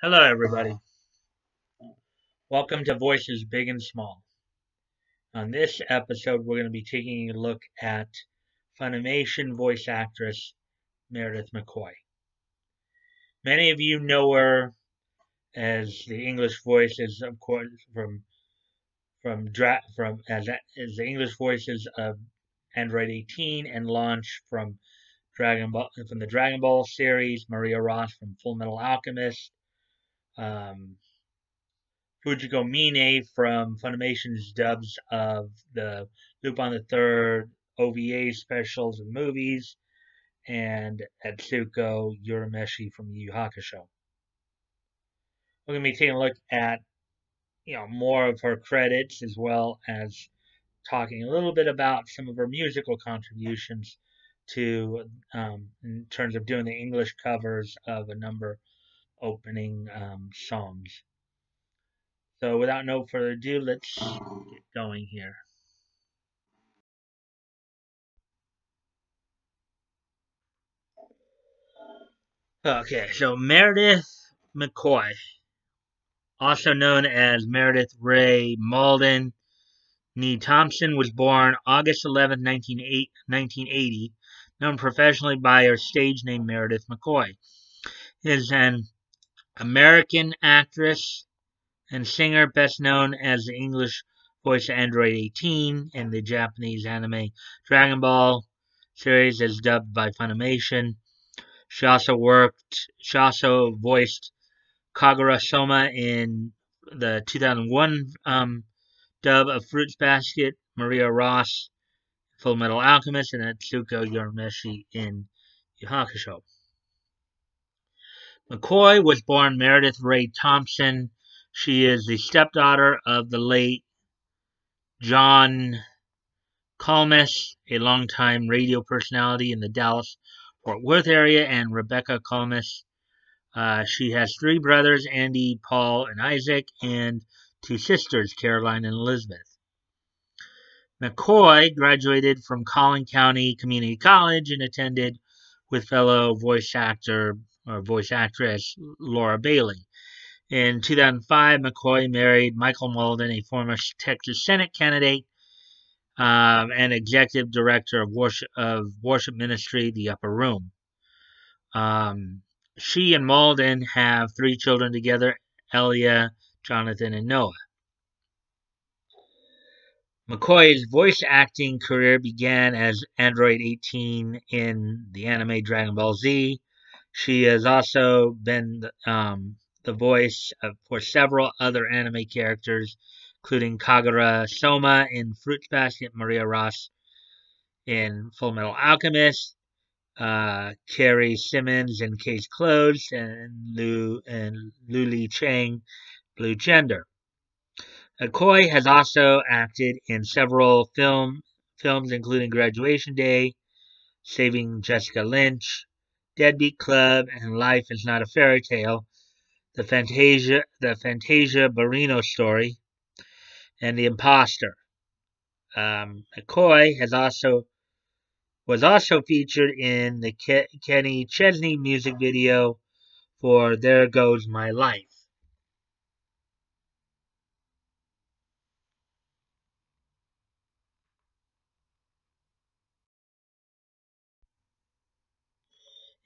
Hello, everybody. Welcome to Voices Big and Small. On this episode, we're going to be taking a look at Funimation voice actress Meredith McCoy. Many of you know her as the English voices, of course, as the English voices of Android 18 and Launch from the Dragon Ball series, Maria Ross from Full Metal Alchemist. Fujiko Mine from Funimation's dubs of the Lupin the Third OVA specials and movies, and Atsuko Urameshi from Yu Yu Hakusho. We're going to be taking a look at more of her credits, as well as talking a little bit about some of her musical contributions to in terms of doing the English covers of a number of opening songs. So without no further ado, let's get going here. Okay, so Meredith McCoy, also known as Meredith Ray MAULDIN Nee Thompson, was born August 11, 1980, known professionally by her stage name Meredith McCoy. Is an American actress and singer, best known as the English voice of Android 18 in the Japanese anime Dragon Ball series as dubbed by Funimation. She also voiced Kagura Soma in the 2001 dub of Fruits Basket, Maria Ross, Full Metal Alchemist, and Atsuko Urameshi in Yu Yu Hakusho. McCoy was born Meredith Ray Thompson. She is the stepdaughter of the late John Kalmus, a longtime radio personality in the Dallas-Fort Worth area, and Rebecca Kalmus. She has three brothers, Andy, Paul, and Isaac, and two sisters, Caroline and Elizabeth. McCoy graduated from Collin County Community College and attended with fellow voice actress Laura Bailey. In 2005, McCoy married Michael Mauldin, a former Texas Senate candidate and executive director of worship ministry, The Upper Room. She and Mauldin have three children together, Elia, Jonathan, and Noah. McCoy's voice acting career began as Android 18 in the anime Dragon Ball Z. She has also been the voice for several other anime characters, including Kagura Soma in Fruits Basket, Maria Ross in Full Metal Alchemist, Carrie Simmons in Case Closed, and Luli Chang, Blue Gender. McCoy has also acted in several films, including Graduation Day, Saving Jessica Lynch, Deadbeat Club, and Life is Not a Fairy Tale, the Fantasia Barrino Story, and The Imposter. McCoy was also featured in the Kenny Chesney music video for There Goes My Life.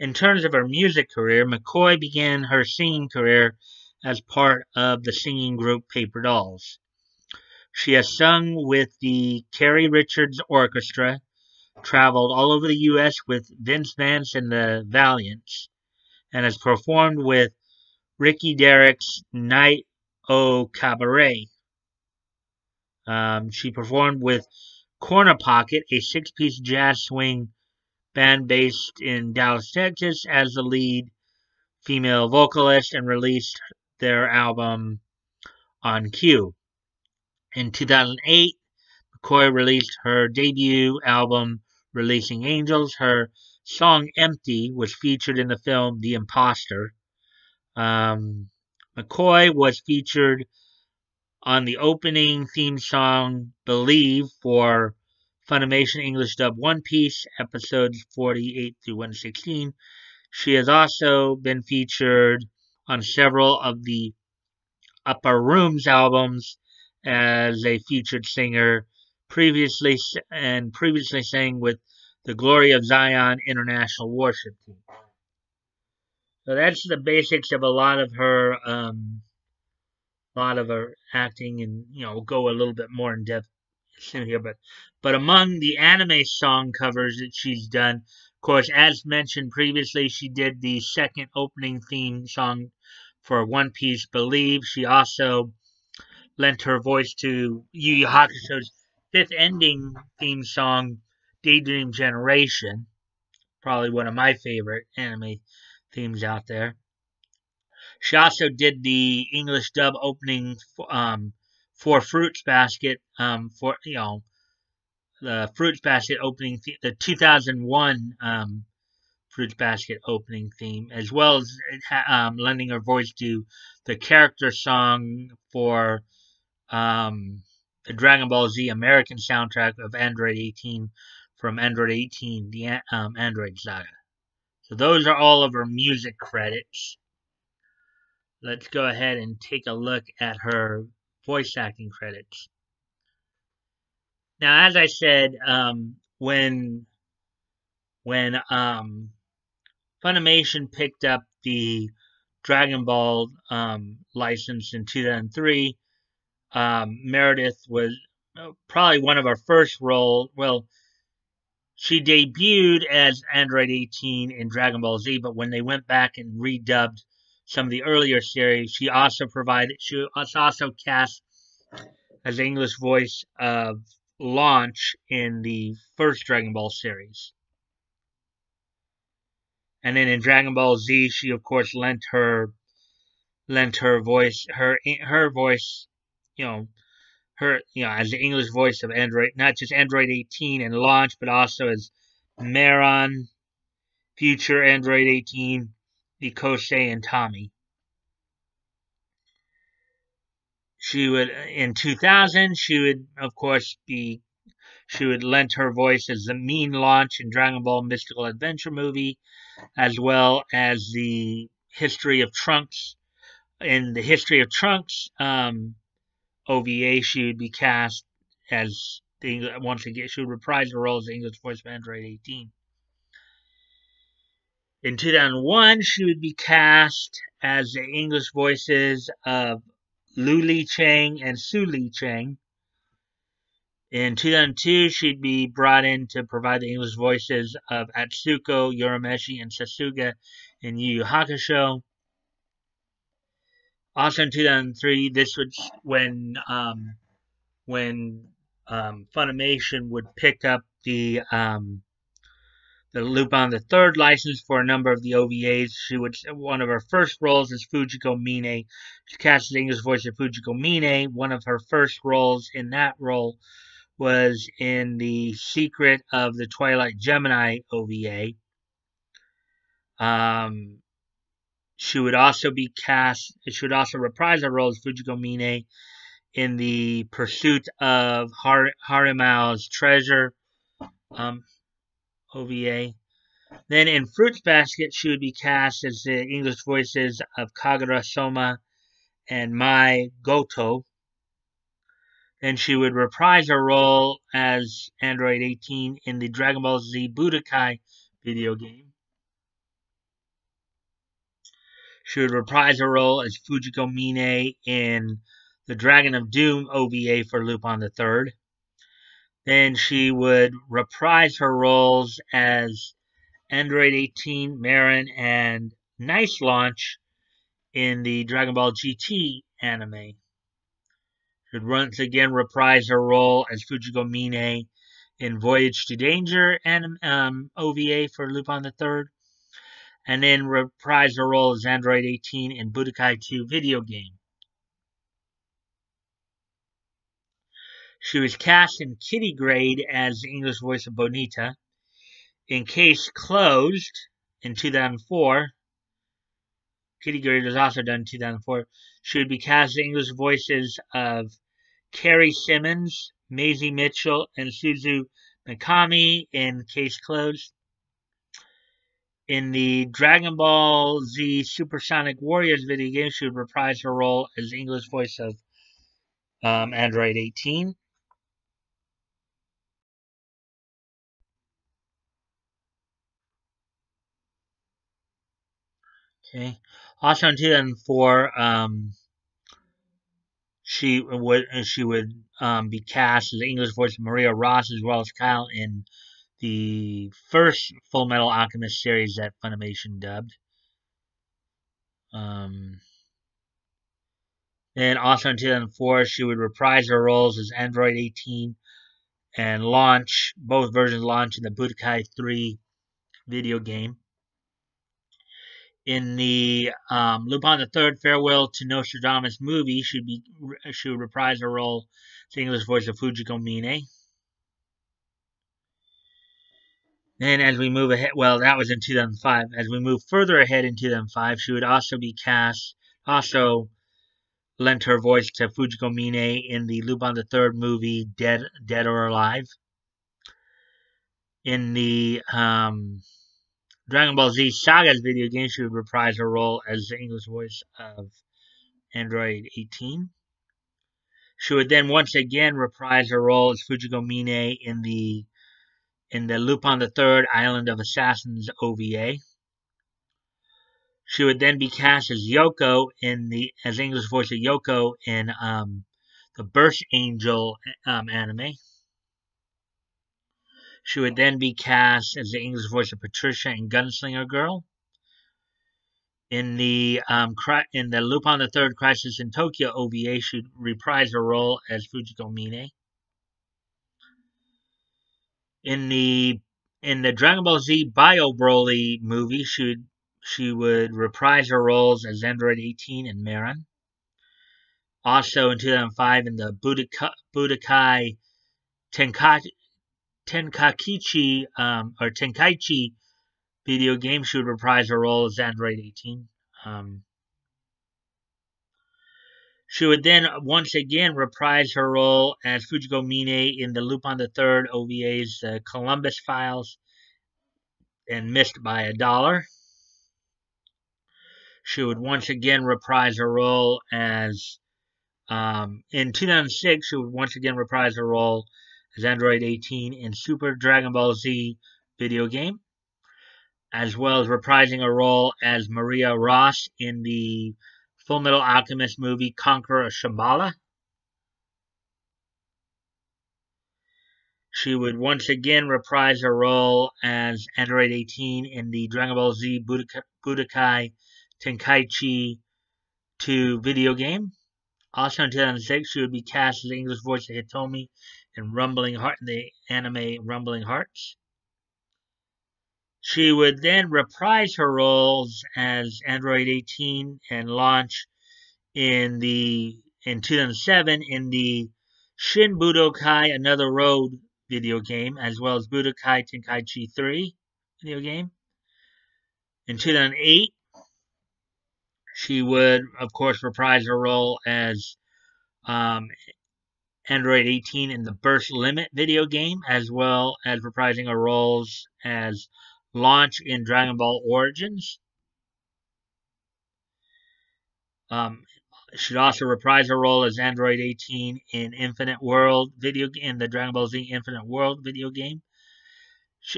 In terms of her music career, McCoy began her singing career as part of the singing group Paper Dolls. She has sung with the Carrie Richards Orchestra, traveled all over the U.S. with Vince Vance and the Valiants, and has performed with Ricky Derrick's Night O Cabaret. She performed with Corner Pocket, a six-piece jazz swing band based in Dallas, Texas, as the lead female vocalist, and released their album On Cue. In 2008, McCoy released her debut album, Releasing Angels. Her song Empty was featured in the film The Imposter. McCoy was featured on the opening theme song Believe for Funimation English Dub One Piece, episodes 48 through 116. She has also been featured on several of the Upper Rooms albums as a featured singer, previously sang with the Glory of Zion International Worship Team. So that's the basics of a lot of her acting, and we'll go a little bit more in depth soon here. But among the anime song covers that she's done, of course, as mentioned previously, she did the second opening theme song for One Piece Believe. She also lent her voice to Yu Yu Hakusho's fifth ending theme song, Daydream Generation. Probably one of my favorite anime themes out there. She also did the English dub opening for Fruits Basket, for the Fruits Basket opening, the 2001 Fruits Basket opening theme, as well as lending her voice to the character song for the Dragon Ball Z American soundtrack of Android 18 from Android 18, the Android Saga. So those are all of her music credits. Let's go ahead and take a look at her voice acting credits. Now, as I said, when Funimation picked up the Dragon Ball license in 2003, Meredith was probably one of her first roles. Well, she debuted as Android 18 in Dragon Ball Z, but when they went back and redubbed some of the earlier series, she was also cast as the English voice of Launch in the first Dragon Ball series. And then in Dragon Ball Z, she of course lent her voice, her voice, as the English voice of Android, not just Android 18 and Launch, but also as Maron, future Android 18, Nikosei, and Tommy. In 2000, she would lend her voice as the mean Launch in Dragon Ball Mystical Adventure movie, as well as the History of Trunks. In the History of Trunks OVA, she would be cast as once again, she would reprise the role as the English voice of Android 18. In 2001, she would be cast as the English voices of Lu Li Chang and Su Li Chang. In 2002, she'd be brought in to provide the English voices of Atsuko, Urameshi, and Sasuga in Yu Yu Hakusho. Also in 2003, this was when Funimation would pick up the Lupin the Third license for a number of the OVAs. One of her first roles is Fujiko Mine. She cast the English voice of Fujiko Mine. One of her first roles in that role was in the Secret of the Twilight Gemini OVA. She would also reprise her role as Fujiko Mine in the Pursuit of Harimao's Treasure OVA. Then in Fruits Basket, she would be cast as the English voices of Kagura Soma and Mai Goto. Then she would reprise her role as Android 18 in the Dragon Ball Z Budokai video game. She would reprise her role as Fujiko Mine in the Dragon of Doom OVA for Lupin the Third. Then she would reprise her roles as Android 18, Marin, and Nice Launch in the Dragon Ball GT anime. She would once again reprise her role as Fujiko Mine in Voyage to Danger OVA for Lupin the Third, and then reprise her role as Android 18 in Budokai 2 video game. She was cast in Kitty Grade as the English voice of Bonita. In Case Closed in 2004, Kitty Grade was also done in 2004. She would be cast the English voices of Carrie Simmons, Maisie Mitchell, and Suzu Mikami in Case Closed. In the Dragon Ball Z Supersonic Warriors video game, she would reprise her role as the English voice of Android 18. Okay. Also in 2004, she would be cast as the English voice of Maria Ross as well as Kyle in the first Full Metal Alchemist series that Funimation dubbed. And also in 2004, she would reprise her roles as Android 18 and both versions launch in the Budokai 3 video game. In the Lupin the Third Farewell to Nostradamus movie, she would reprise her role as the English voice of Fujiko Mine. Then as we move ahead, well, that was in 2005. As we move further ahead in 2005, she would also be cast, also lent her voice to Fujiko Mine in the Lupin the Third movie, Dead or Alive. In the Dragon Ball Z Saga's video game, she would reprise her role as the English voice of Android 18. She would then once again reprise her role as Fujiko Mine in the Lupin the Third Island of Assassins OVA. She would then be cast as Yoko as English voice of Yoko in the Burst Angel anime. She would then be cast as the English voice of Patricia in Gunslinger Girl. In the Lupin the Third Crisis in Tokyo OVA, she would reprise her role as Fujiko Mine. In the Dragon Ball Z Bio Broly movie, she would reprise her roles as Android 18 and Marin. Also in 2005, in the Budokai Tenkaichi video game, she would reprise her role as Android 18. She would then once again reprise her role as Fujiko Mine in the Lupin the Third OVA's Columbus Files and Missed by a Dollar. She would once again reprise her role as in 2006. She would once again reprise her role as Android 18 in Super Dragon Ball Z video game, as well as reprising a role as Maria Ross in the Full Metal Alchemist movie Conqueror of Shambhala. She would once again reprise her role as Android 18 in the Dragon Ball Z Budokai Tenkaichi 2 video game. Also in 2006, she would be cast as the English voice of Hitomi in the anime Rumbling Hearts. She would then reprise her roles as Android 18 and launch in 2007 in the Shin Budokai Another Road video game, as well as Budokai Tenkaichi 3 video game. In 2008, she would, of course, reprise her role as Android 18 in the Burst Limit video game, as well as reprising her roles as Launch in Dragon Ball Origins. She'd also reprise her role as Android 18 in the Dragon Ball Z Infinite World video game.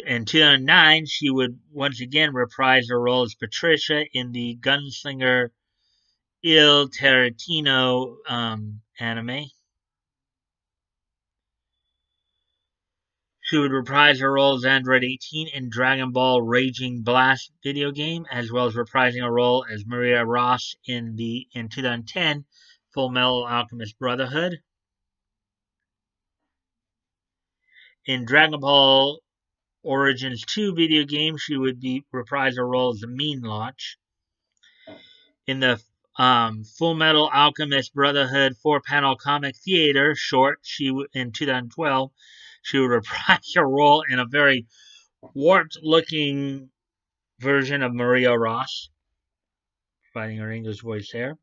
In 2009, she would once again reprise her role as Patricia in the Gunslinger Il Tarantino anime. She would reprise her role as Android 18 in Dragon Ball Raging Blast video game, as well as reprising her role as Maria Ross in 2010 Full Metal Alchemist Brotherhood. In Dragon Ball Origins 2 video game, she would reprise her role as the Mean Launch. In the Full Metal Alchemist Brotherhood 4-panel comic theater short, in 2012, she would reprise her role in a very warped-looking version of Maria Ross, providing her English voice there.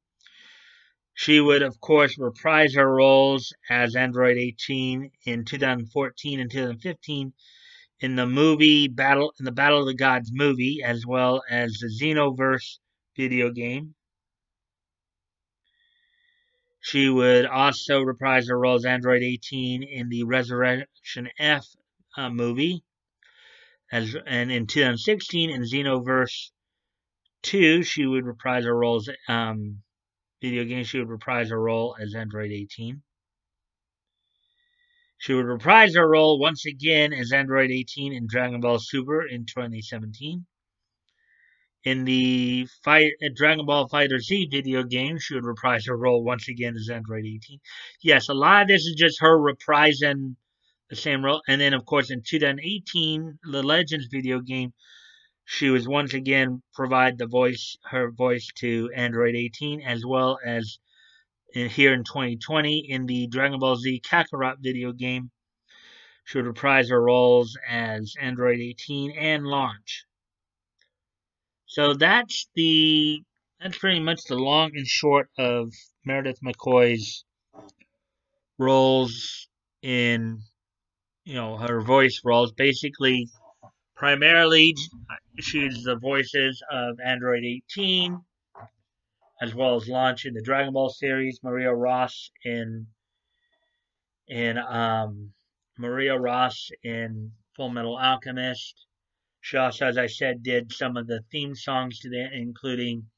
She would, of course, reprise her roles as Android 18 in 2014 and 2015 in the Battle of the Gods movie, as well as the Xenoverse video game. She would also reprise her role as Android 18 in the Resurrection F movie, and in 2016 in Xenoverse 2, she would reprise her role as video game. She would reprise her role as Android 18. She would reprise her role once again as Android 18 in Dragon Ball Super in 2017. In the Dragon Ball FighterZ video game, she would reprise her role once again as Android 18. Yes, a lot of this is just her reprising the same role. And then, of course, in 2018, the Legends video game, she was once again provide her voice to Android 18, as well as here in 2020 in the Dragon Ball Z Kakarot video game. She would reprise her roles as Android 18 and Launch. So that's pretty much the long and short of Meredith McCoy's roles in, her voice roles. Basically, primarily, she's the voices of Android 18, as well as Launch in the Dragon Ball series, Maria Ross in Full Metal Alchemist. She also, as I said, did some of the theme songs to that, including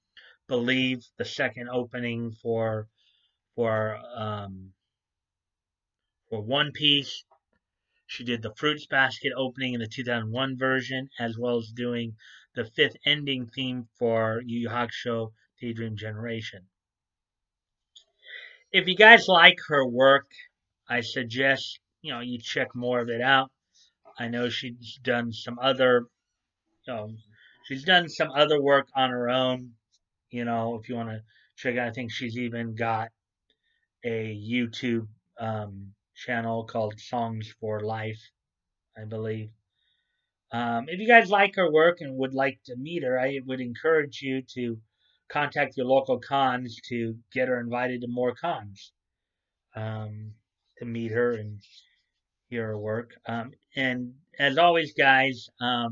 Believe, the second opening for One Piece. She did the Fruits Basket opening in the 2001 version, as well as doing the fifth ending theme for Yu Yu Hakusho Daydream Generation. If you guys like her work, I suggest you check more of it out. I know she's done some other work on her own. If you want to check out, I think she's even got a YouTube channel called Songs for Life, I believe. If you guys like her work and would like to meet her, I would encourage you to contact your local cons to get her invited to more cons, to meet her and hear her work. And as always, guys, if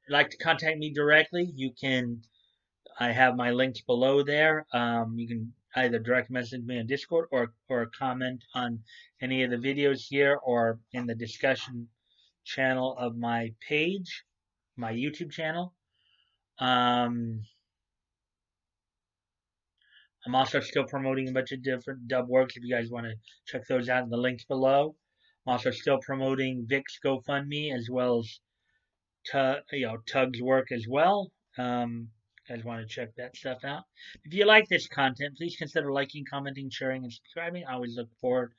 you'd like to contact me directly, you can. I have my links below there. You can either direct message me on Discord or comment on any of the videos here or in the discussion channel of my page, my YouTube channel. I'm also still promoting a bunch of different dub works if you guys want to check those out in the links below. I'm also still promoting Vic's GoFundMe as well as Tug's work as well. Guys want to check that stuff out. If you like this content, please consider liking, commenting, sharing, and subscribing. I always look forward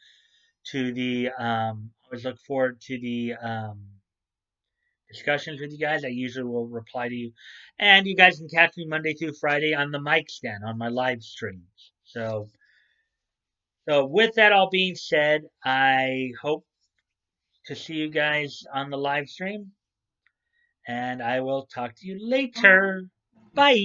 to the discussions with you guys. I usually will reply to you, and you guys can catch me Monday through Friday on the mic stand on my live streams. So with that all being said, I hope to see you guys on the live stream, and I will talk to you later. Bye.